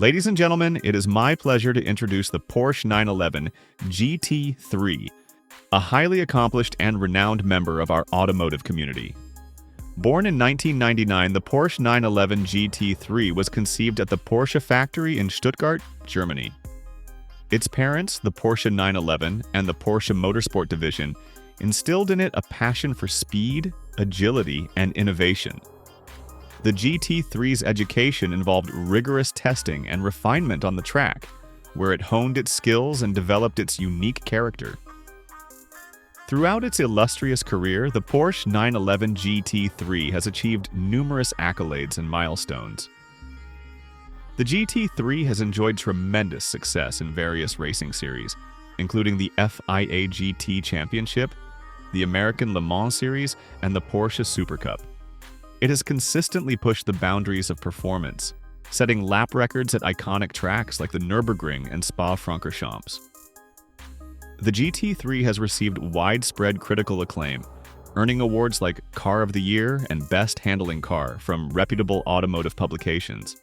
Ladies and gentlemen, it is my pleasure to introduce the Porsche 911 GT3, a highly accomplished and renowned member of our automotive community. Born in 1999, the Porsche 911 GT3 was conceived at the Porsche factory in Stuttgart, Germany. Its parents, the Porsche 911 and the Porsche Motorsport division, instilled in it a passion for speed, agility, and innovation. The GT3's education involved rigorous testing and refinement on the track, where it honed its skills and developed its unique character. Throughout its illustrious career, the Porsche 911 GT3 has achieved numerous accolades and milestones. The GT3 has enjoyed tremendous success in various racing series, including the FIA GT Championship, the American Le Mans Series, and the Porsche Supercup. It has consistently pushed the boundaries of performance, setting lap records at iconic tracks like the Nürburgring and Spa-Francorchamps. The GT3 has received widespread critical acclaim, earning awards like Car of the Year and Best Handling Car from reputable automotive publications.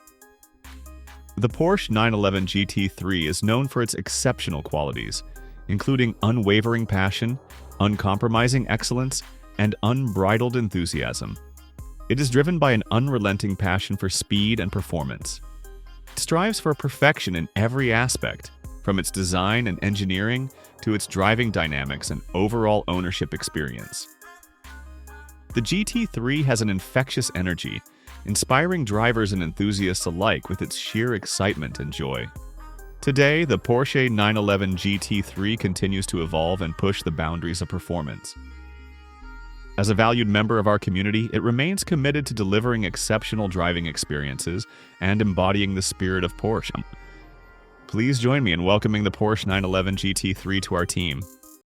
The Porsche 911 GT3 is known for its exceptional qualities, including unwavering passion, uncompromising excellence, and unbridled enthusiasm. It is driven by an unrelenting passion for speed and performance. It strives for perfection in every aspect, from its design and engineering to its driving dynamics and overall ownership experience. The GT3 has an infectious energy, inspiring drivers and enthusiasts alike with its sheer excitement and joy. Today, the Porsche 911 GT3 continues to evolve and push the boundaries of performance. As a valued member of our community, it remains committed to delivering exceptional driving experiences and embodying the spirit of Porsche. Please join me in welcoming the Porsche 911 GT3 to our team.